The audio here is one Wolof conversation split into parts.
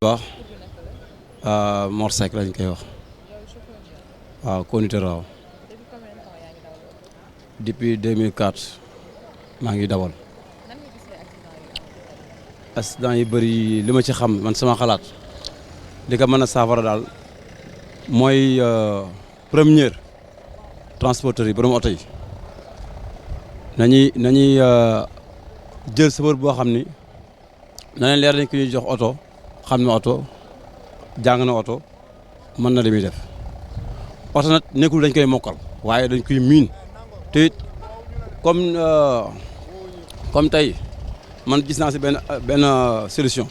baax Mor Seck lañ koy wax waaw conducteur waaw depuis 2004 maa ngi dawal accident yi bëri li ma ci xam man sama xalaat li ko mën a saafara daal mooy première transporteurs yi borom oto yi nañuy jël chauffeur boo xam ni na leen leer nañ ko ñuy jox oto xam na oto jàng na oto mën na li muy def oto nag nekkul dañ koy mokkal waaye dañ koy miin te it comme tey man gis naa si benn solution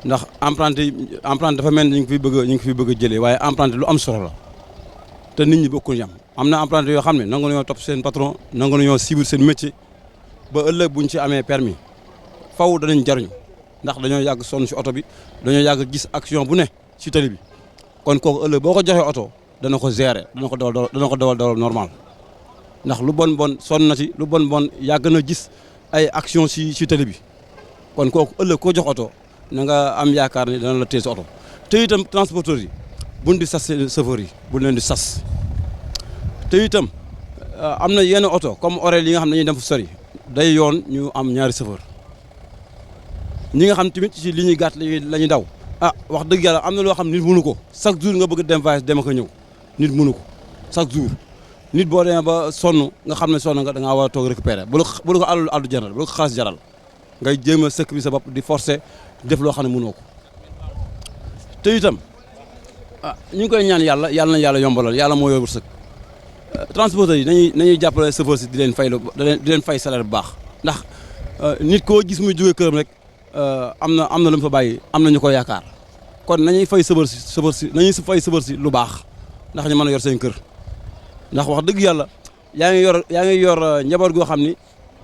ndax emprunté dafa mel ni ñu ngi fi bëgg a jëlee waaye emprunté lu am solo la te nit ñi bokkuñu am na emprunté yoo xam ne nangu nañoo topp seen patron nangu nañoo suivre seen métier ba ëllëg buñ ci amee permis faw danañ jariñu ndax dañoo yàgg sonn si oto bi dañoo yàgg gis action bu ne si tali bi kon kooku ëllëg boo ko joxee oto dana ko gérer dana ko dawal normal ndax lu bon sonn na ci lu bon yàgg na gis ay action si tali bi kon kooku ëllëg koo jox oto na nga am yaakaar ni dana la téye si oto te itam transporteurs yi buñ di sas chauffeurs yi buñ leen di sas te itam am na yenn oto comme horaire yi nga xam ne dañuy dem fu sori day yoon ñu am ñaari chauffeur ñi nga xam tamit ci li ñuy gàtt la ñuy daw wax dëgg yàlla am na loo xam nit mënu ko chaque jour nga bëgg dem voyage dem ak ñëw nit mënu ko chaque jour nit boo demee ba sonn nga xam ne sonn nga da ngaa war a toog récupérer bu la ko àllu jaral bu la ko xaalis jaral ngay jéem a sëkk bi sa bopp di forcer def loo xam ne mënoo ko te itam ñu ngi koy ñaan yàlla na yàlla yombalal yàlla moo yor wërsëg transporteurs yi nañuy jàppale chauffeur si di leen fay salaire bu baax ndax nit koo gis muy jógee këram rek am na lu mu fa bàyyi am na ñu ko yaakaar kon nañuy fay chauffeur si nañuy fay chauffeur si lu baax ndax ñu mën a yor seen kër ndax wax dëgg yàlla yaa ngi yor njaboot goo xam ni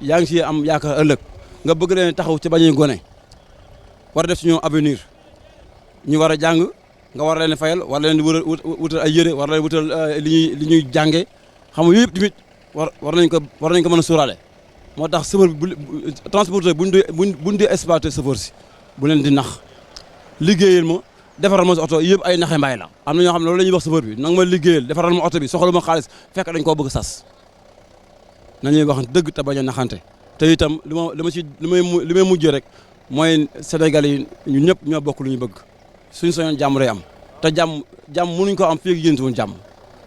yaa ngi si am yaakaar ëllëg nga bëgg leen taxaw ci bañuy gone war a def si ñoom avenir ñu war a jàng nga war leen fayal war leen wutal ay yére war leen wutal li ñuy jàngee xam nga yëpp tamit war nañ ko mën a sóoraale moo tax chauffeur bi transporteur buñ di exploité chauffeur si bu leen di nax liggéeyal ma defaral ma si oto yëpp ay naxe mbaay la am na ñoo xam ne loolu la ñuy wax chauffeur bi nanga ma liggéeyal defaral ma oto bi soxla ma xaalis fekk dañ koo bëgg sas nañuy wax dëgg te bañ a naxante te itam li may mujjee rek mooy Sénégal yi ñun ñëpp ñoo bokk lu ñu bëgg suñu soñoon jàmm rek am te jàmm mënuñ ko am fii ak yéen woon jàmm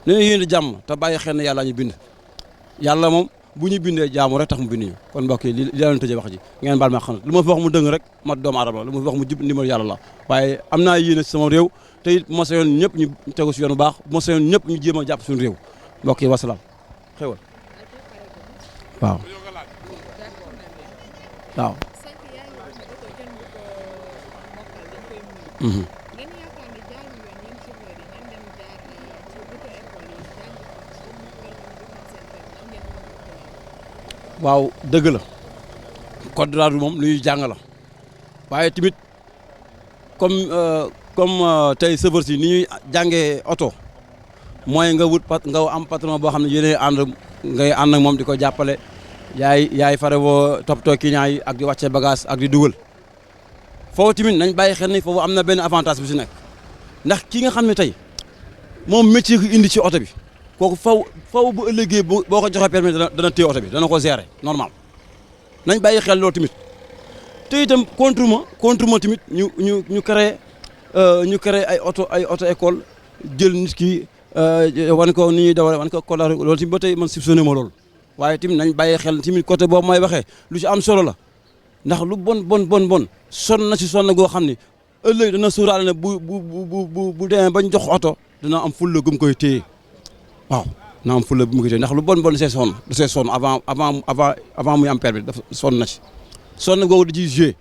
nañu yéen jàmm te bàyyi xel ne yàlla ñu bind yàlla moom bu ñu bindee jaamu rek tax mu bind ñu kon mbokk yi li leen tëjee wax ji ngeen baal ma xam lu ma fi wax mu dëng rek ma doomu aadama lu ma fi wax mu jub ndimbal yàlla la waaye am naa yéene ci sama réew te it ma sañoon ñëpp ñu tegu si yoon bu baax ma sañoon ñëpp ñu jéem a jàpp suñu réew mbokk yi wasalaam xewal waaw waaw waaw dëgg la code de la route moom lu ñuy jàng la waaye tamit comme tey chauffeur si ni ñuy jàngee oto mooy nga am patron boo xam ne yéenay ngay ànd ak moom di ko jàppale yaay fare woo toppatoo client yi ak di wàccee bagage ak di dugal foofu tamit nañ bàyyi xel ni foofu am na benn avantage bu si nekk ndax ki nga xam ne tey moom métier ko indi ci oto bi kooku faw bu ëllëgee boo ko joxee permis dana téye oto bi dana ko gérer normal nañ bàyyi xel loolu tamit te itam contre ma tamit ñu créé ay auto école jël nit ki wan ko ni ñuy dawale wan ko kolar loolu tamit ba tey man soupçonné ma loolu waaye tamit nañ bàyyi xel tamit côté boobu may waxee lu ci am solo la ndax lu bon sonn na ci sonn goo xam ne ëllëg dana suuraale ne bu demee bañ jox oto dana am fulla gum koy téye waaw na am fulla bu mu koy téye ndax lu bon da see sonn avant muy am permis dafa sonn na ci sonn googu da ciy joué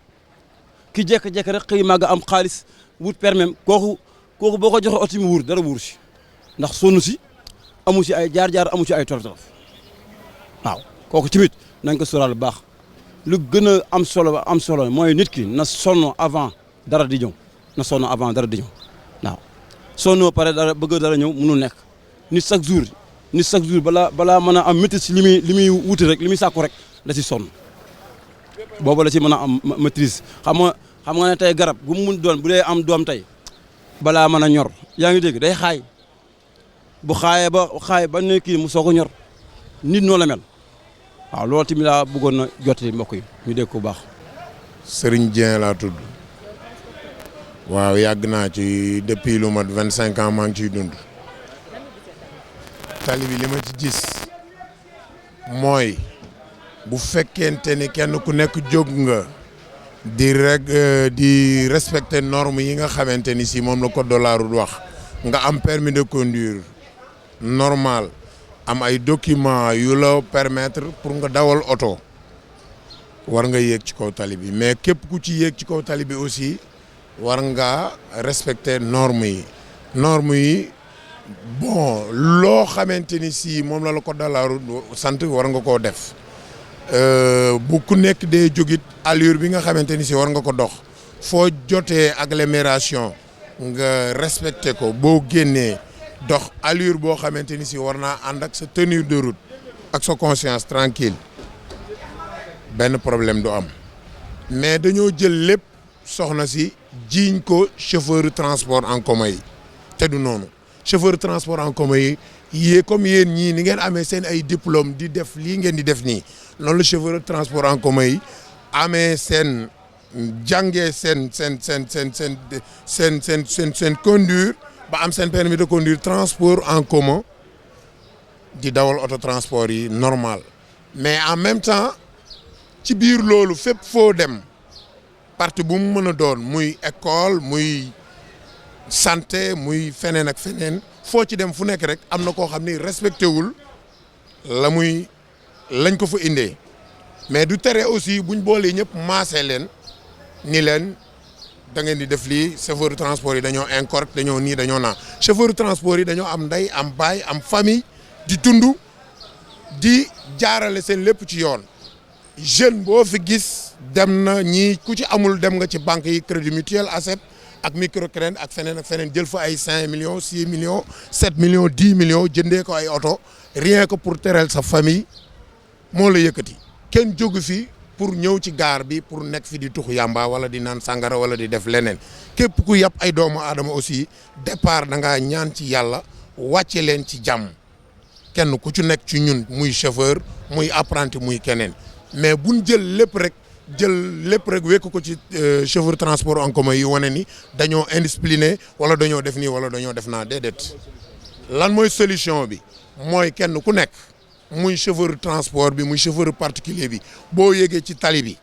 ki jekk-jekk rek xëy màgg am xaalis wut permis kooku boo ko joxe oto mu wuur dara wuur si ndax sonn si amu si ay jaar-jaar amu si ay tolof waaw kooku tamit nañ ko sóoraal bu baax lu gën a am solo mooy nit ki na sonn avant dara di ñëw waaw sonnoo pare dara bëgg dara ñëw mënul nekk nit chaque jour balaa mën a am maîtrise si li muy wuti rek li muy sàkku rek la si sonn boobu la ci mën a am maîtrise xam xam nga ne tey garab gu mu mun doon bu dee am doom tey balaa mën a ñor yaa ngi dégg day xaay bu xaayee ba ne kii mu soog a ñor nit noo la mel waaw loolu tamit laa bëggoon na jottali mbokk yi ñu dégg ko bu baax. Serigne Dieng laa tudd waaw yàgg naa ci depuis lu mat 25 ans maa ngi ciy dund. tali bi li ma ci gis mooy bu fekkente ni kenn ku nekk jóg nga di respecter normes yi nga xamante ni si moom la code de la route wax nga am permis de conduire normal am ay documents yu la permettre pour nga dawal oto war nga yéeg ci kaw tali bi mais képp ku ci yéeg ci kaw tali bi aussi war nga respecter normes yi bon loo xamante ni si moom la code de la route sant war nga koo def bu ku nekk dee jógit allure bi nga xamante ni si war nga ko dox foo jotee agglomération nga respecté ko boo génnee dox allure boo xamante ni si war naa ànd ak sa tenue de route ak sa conscience tranquille benn problème du am mais dañoo jël lépp soxna si jiiñ ko chauffeur transport en commun yi te du noonu chauffeur transport en commun yi comme yéen ñii ni ngeen amee seen ay diplôme di def lii ngeen di def nii loolu la chauffeur transport en commun yi amee seen jàngee seen conduire ba am seen permis de conduire transport en commun di dawal auto transport yi normal mais en même temps ci biir loolu fépp foo dem parti bu mu mën a doon muy école muy santé muy feneen ak feneen foo ci dem fu nekk rek am na koo xam ni respecté wul lañ ko fa indee mais du tere aussi buñ boolee ñëpp maasee leen ni leen da ngeen di def lii chauffeur transport yi dañoo incorrect dañoo nii dañoo naa chauffeur transport yi dañoo am ndey am baay am famille di tund di jaarale seen lépp ci yoon jeune boo fi gis dem na ñii ku ci amul dem nga ci banque yi crédit mutuel ACEP ak microcrédit ak feneen jël fa ay 5 millions 6 millions 7 millions 10 millions jëndee ko ay oto rien que pour teral sa famille moo la yëkkati kenn jógu fi pour ñëw ci gaar bi pour nekk fi di tux yàmba wala di naan sàngara wala di def leneen képp ku yàpp ay doomu aadama aussi départ da ngaa ñaan ci yàlla wàcce leen ci jàmm kenn ku ci nekk ci ñun muy chauffeur muy apprenti muy keneen mais buñ jël lépp rek wekk ko ci chauffeur transport en commun yi wane ni dañoo indiscipliné wala dañoo def nii wala dañoo def naa déedéet lan mooy solution bi mooy kenn ku nekk muy chauffeur transport bi muy chauffeur particulier bi boo yéegee ci tali bi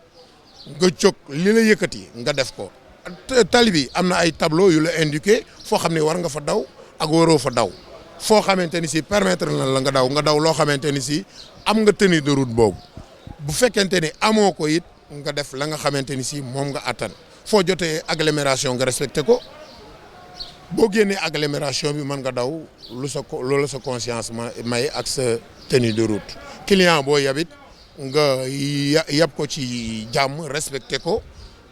nga jóg li la yëkkati nga def ko tali bi am na ay tableau yu la indiqué foo xam ne war nga fa daw ak waroo fa daw foo xamante ni si permettre na la nga daw loo xamante ni si am nga tenue de route boobu bu fekkente ni amoo ko it nga def la nga xamante ni si moom nga attan foo jotee agglomération nga respecté ko boo génnee agglomération bi mën nga daw loolu sa conscience may ak sa tenue de route client boo yabit nga yab ko ci jàmm respecté ko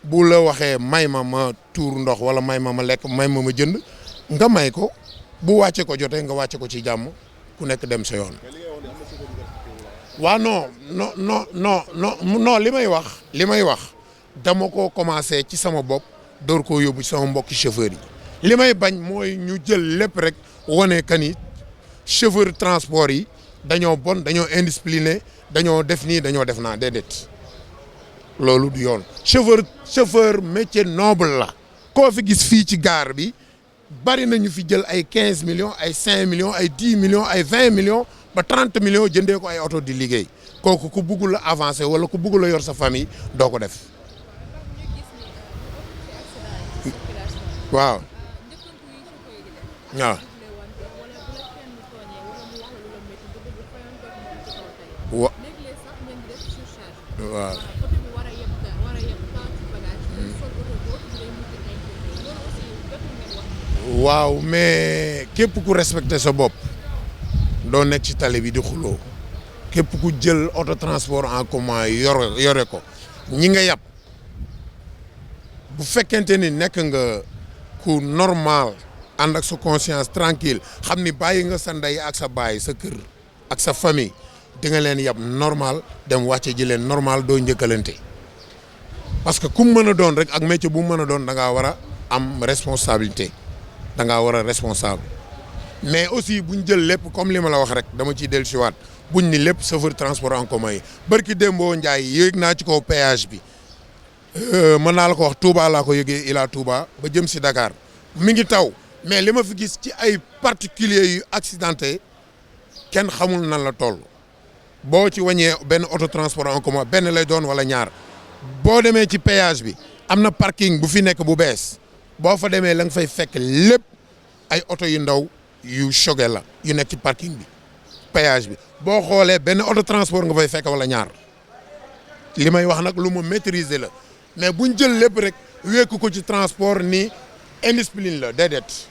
bu la waxee may ma tuur ndox wala may ma lekk may ma jënd nga may ko bu wàcce ko jotee nga wàcce ko ci jàmm ku nekk dem sa yoon. waaw non li may wax dama ko commencé ci sama bopp door koo yóbbu ci sama mbokki chauffeur yi li may bañ mooy ñu jël lépp rek wane que ni chauffeur transport yi dañoo bon dañoo indiscipliné dañoo def nii dañoo def naa déedéet loolu du yoon chauffeur métier noble la koo fi gis fii ci gaar bi bari nañu fi jël ay 15 millions ay 5 millions ay 10 millions ay 20 millions ba 30 millions jëndee ko ay oto di liggéey kooku ku bëggul a avancer wala ku bëggul a yor sa famille doo ko def waaw. waaw. waaw. waaw mais képp ku respecté sa bopp doo nekk ci tali bi di xuloo képp ku jël auto transport en commun yore ko ñi nga yàpp bu fekkente ni nekk nga ku normal ànd ak sa conscience tranquille xam ni bàyyi nga sa ndey ak sa baay sa kër ak sa famille di nga leen yàpp normal dem wàcce ji leen normal doo njëkkalante parce que ku mu mën a doon rek ak métier bu mu mën a doon da ngaa war a am responsabilité da ngaa war a responsable mais aussi buñ jël lépp comme li ma la wax rek dama ciy dellusiwaat buñ ni lépp chauffeur transport en commun yi barki Dembo Ndiaye yéeg naa ci kaw péage bi mën naa la ko wax Touba laa ko yëgee Ila Touba ba jëm si Dakar mi ngi taw mais li ma fi gis ci ay particuliers yu accidenté kenn xamul nan la toll boo ci wàññee benn auto transport en commun benn lay doon wala ñaar boo demee ci péage bi am na parking bu fi nekk bu bees boo fa demee la nga fay fekk lépp ay oto yu ndaw yu choqué la yu nekk ci parking bi péage bi boo xoolee benn auto transport nga fay fekk wala ñaar li may wax nag lu ma maîtriser la mais buñ jël lépp rek wékku ko ci transport ni indiscipline la déedéet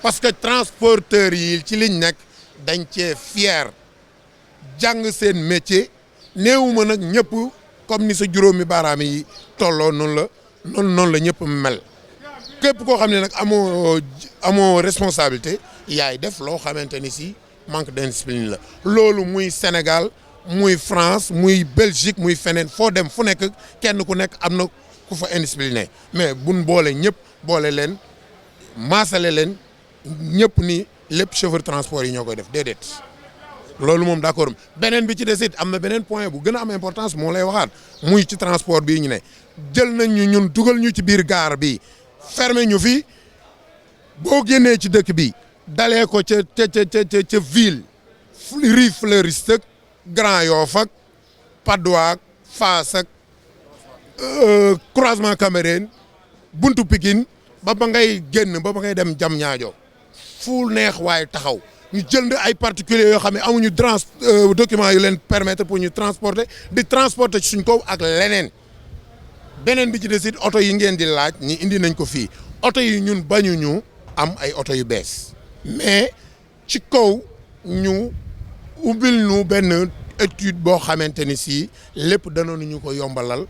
parce que transporteurs yi ci liñ nekk dañ cee fier jàng seen métier néewuma nag ñëpp comme ni sa juróomi baaraam yi tolloo noonu la ñëpp mel képp koo xam ne nag amoo responsabilité yaay def loo xamante ni si manque d'indiscipline la loolu muy Sénégal muy France muy Belgique muy feneen foo dem fu nekk kenn ku nekk am na ku fa indiscipliné mais buñ boole ñëpp boole leen maasale leen ñëpp ni lépp chauffeur transport yi ñoo koy def déedéet loolu moom d'accord beneen bi ci des it am na beneen point bu gën a am importance moo lay waxaat muy ci transport bii ñu ne jël nañ ñu ñun dugal ñu ci biir gaar bi fermé ñu fi boo génnee ci dëkk bi dalee ko ca ville Rue Fleuriste ak Grand Yoff ak Patte d'Oie ak Fass ak croisement Cambérène buntu Pikine ba ngay génn ba ngay dem Diamniadio fu neex waaye taxaw ñu jënd ay particuliers yoo xam ne amuñu document yu leen permettre pour ñu transporter ci suñ kaw ak leneen beneen bi ci des it oto yi ngeen di laaj ñi indi nañ ko fii oto yi ñun bañuñu am ay oto yu bees mais ci kaw ñu ubbil ñu benn étude boo xamante ni si lépp danoon ñu ko yombalal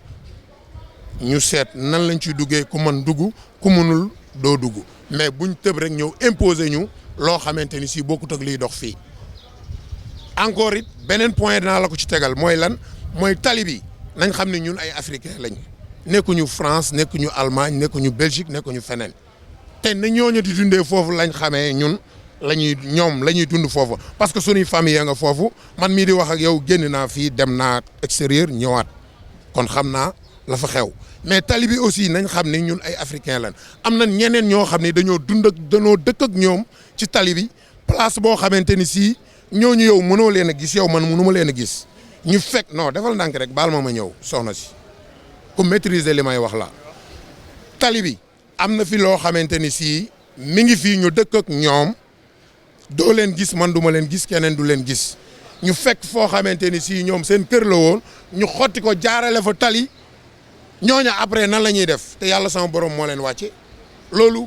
ñu seet nan lañ ciy duggee ku mën dugg ku mënul doo dugg mais buñ tëb rek ñëw imposer ñu loo xamante ni si bokkut ak liy dox fii encore it beneen point dinaa la ko ci tegal mooy lan mooy tali bi nañ xam ne ñun ay africain lañ nekkuñu France nekkuñu Allemagne nekkuñu Belgique nekkuñu feneen te na ñooñu di dundee foofu lañ xamee ñun ñoom la ñuy dund foofu parce que suñuy famille nga foofu man mii di wax ak yow génn naa fii dem naa extérieur ñëwaat kon xam naa la fa xew mais tali bi aussi nañ xam ne ñun ay africain lañ am na ñeneen ñoo xam ne dañoo dëkk ak ñoom ci tali bi place boo xamante ni si ñooñu yow mënoo leen a gis yow man mënu ma leen a gis ñu fekk non defal ndànk rek baal ma ñëw soxna si ku maîtriser li may wax la tali bi am na fi loo xamante ni si mi ngi fii ñu dëkk ak ñoom doo leen gis man du ma leen gis keneen du leen gis ñu fekk foo xamante ni si ñoom seen kër la woon ñu xotti ko jaarale fa tali ñooña après nan la ñuy def te yàlla sama borom moo leen wàcce loolu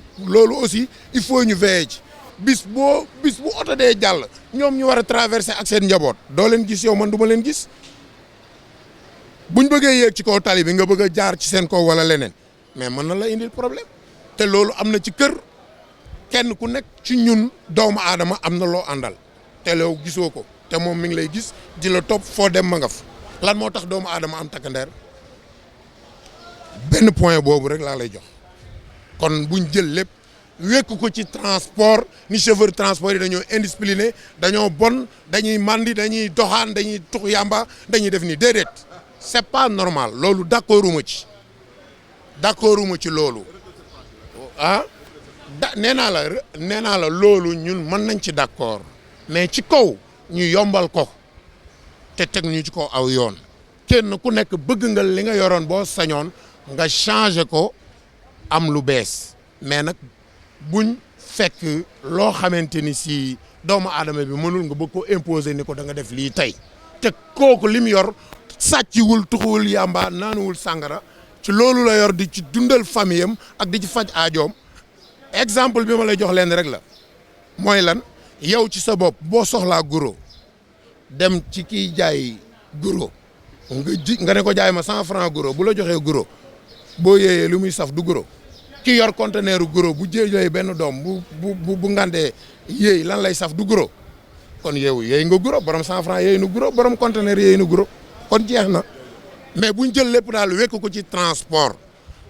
aussi il faut ñu veiller ci bis bu oto dee jàll ñoom ñu war a traverser ak seen njaboot doo leen gis yow man du ma leen gis buñ bëggee yéeg ci kaw tali bi nga bëgg a jaar ci seen kaw wala leneen mais mën na la indil problème te loolu am na ci kër kenn ku nekk ci ñun doomu aadama am na loo àndal te loo gisoo ko te moom mi ngi lay gis di la topp foo dem ma nga fa lan moo tax doomu aadama am takkandeer benn point boobu rek laa lay jox kon buñ jël lépp wékk ko ci transport ni chauffeur transport yi dañoo indiscipliné dañoo bon dañuy mandi dañuy doxaan dañuy tux yàmba dañuy def ni déedéet c'est pas normal loolu d'accorduma ci loolu ah nee naa la loolu ñun mën nañ ci d'accord mais ci kaw ñu yombal ko te teg ñu ci kaw aw yoon kenn ku nekk bëgg nga li nga yoroon boo sañoon nga changer ko am lu bees mais nag buñ fekk loo xamante ni si doomu aadama bi mënul nga bëgg ko imposer ni ko da nga def lii tey te kooku li mu yor sàcciwul tuxuwul yàmba naanuwul sàngara ci loolu la yor di ci dundal famille am ak di ci faj aajoom exemple bi ma lay jox leen rek la mooy lan yow ci sa bopp boo soxlaa guro dem ci kiy jaay guro nga ne ko jaay ma 100 francs guro bu la joxee guro boo yéeyee lu muy saf du guro ki yor conteneur guro bu jëlee benn doom bu ngandee yéey lan lay saf du guro kon yow yéey nga guro borom 100 francs yéey na guro borom conteneur yéey na guro kon jeex na mais buñ jël lépp daal wekk ko ci transport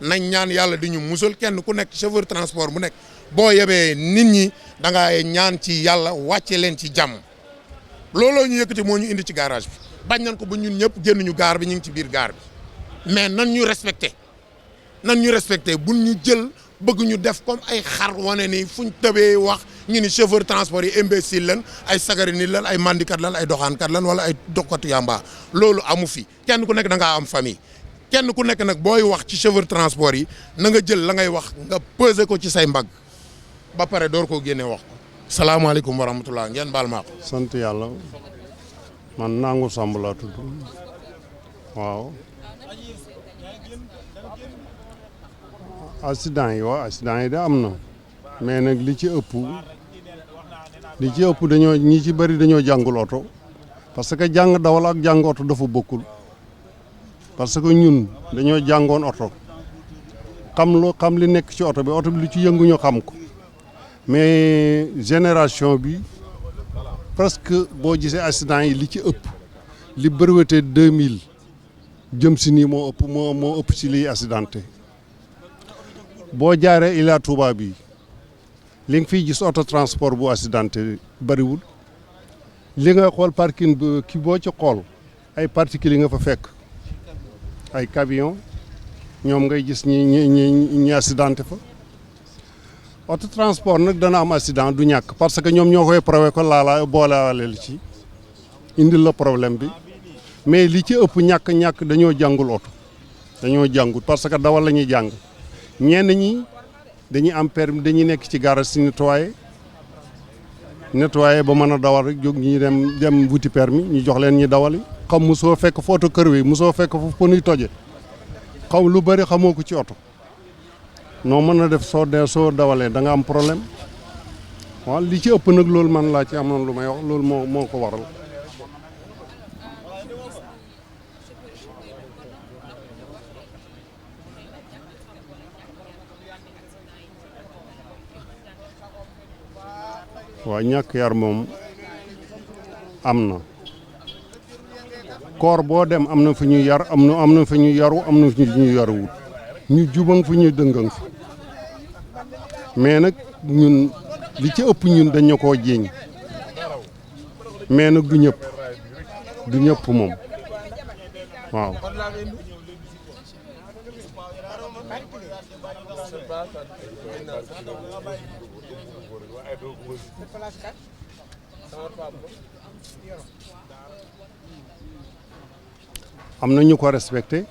nañ ñaan yàlla di ñu musal kenn ku nekk chauffeur transport bu nekk boo yebee nit ñi da ngay ñaan ci yàlla wàcce leen ci jàmm looloo ñu yëkkati moo ñu indi ci garage bi bañ nañ ko ba ñun ñëpp génn ñu gaar bi ñu ngi ci biir gaar bi mais nan ñu respecté buñ ñu jël bëgg ñu def comme ay xar wane ni fuñ tëbee wax ñu ni chauffeur transport yi imbécile lan ay sagari nit lan ay mandikat lan ay doxaankat lan wala ay doxkatu yamba loolu amu fi kenn ku nekk da ngaa am famille kenn ku nekk nag booy wax ci chauffeur transport yi na nga jël la ngay wax nga peser ko ci say mbagg ba pare door koo génne wax ko. salaamaaleykum wa rahmatulah ngeen baal maa ko. sant yàlla man Nangu Samb laa tudd waaw. accident yi de am na mais nag li ci ëpp dañoo ñi ci bëri dañoo jàngul oto parce que jàng dawal ak jàng oto dafa bokkul parce que ñun dañoo jàngoon oto xam li nekk ci oto bi lu ci yëngu ñu xam ko mais génération bi presque boo gisee accident yi li ci ëpp li breveté 2000 jëm si nii moo ëpp ci liy accidenté boo jaaree Ila Touba bi li nga fiy gis auto transport bu accidenté bariwul li nga xool parking bi ki boo ci xool ay particules yi nga fa fekk ay camion ñoom ngay gis ñi accidenté fa auto transport nag dana am accident du ñàkk parce que ñoom ñoo koy prouvé ko boolewaleel ci indil la problème bi mais li ci ëpp ñàkk dañoo jàngul oto dañoo jàngut parce que dawal la ñuy jàng ñenn ñi dañuy am permis dañuy nekk ci garage si nettoyer ba mën a dawal rek jóg ñi dem wuti permis ñu jox leen ñi dawali xam mosoo fekk fa oto kër wi mosoo fekk foofu po nuy toje xam lu bëri xamoo ko ci oto noo mën a def soo dawalee da nga am problème waaw li ci ëpp nag loolu man laa ci amoon lu may wax loolu moo ko waral. waaw ñàkk yar moom am na koor boo dem am na fu ñu yar am na fu ñu yaru am na fu ñu yaruwut ñu jubang fu ñu dëngang fi mais nag ñun li ci ëpp ñun dañu koo jéeñ mais nag du ñëpp moom waaw. am na ñu ko respecté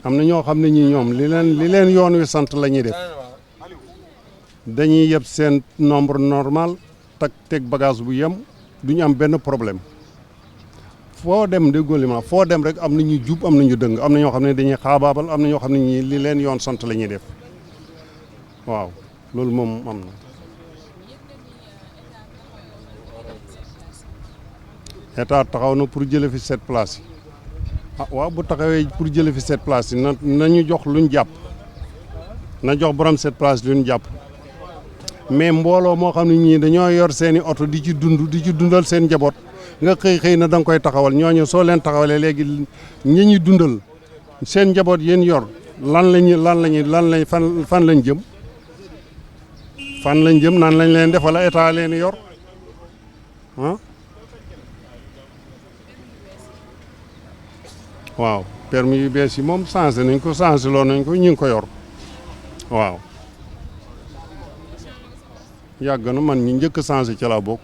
am na ñoo xam ne ñi ñoom li leen yoon wi sant la ñuy def dañuy yeb seen nombre normal teg bagage bu yem duñu am benn problème foo dem déggoo foo dem rek am na ñu jub am na ñu dëng am na ñoo xam ne dañuy xaabaabal am na ñoo xam ne ñi li leen yoon sant la ñuy def waaw loolu moom am na. état taxaw na pour jële fi 7 places yi waaw bu taxawee pour jële fi 7 places yi nañu jox luñ jàpp na jox borom 7 places luñ jàpp mais mbooloo moo xam ne ñii dañoo yor seeni oto di ci dundal seen njaboot nga xëy na da nga koy taxawal ñooñu soo leen taxawalee léegi ñi ñuy dundal seen njaboot yéen yor fan lañ jëm naan lañ leen def wala état leen yor ah. waaw permis yu bees yi moom changé nañ ko ñu ngi ko yor waaw yàgg na man ñi njëkk changé ci laa bokk.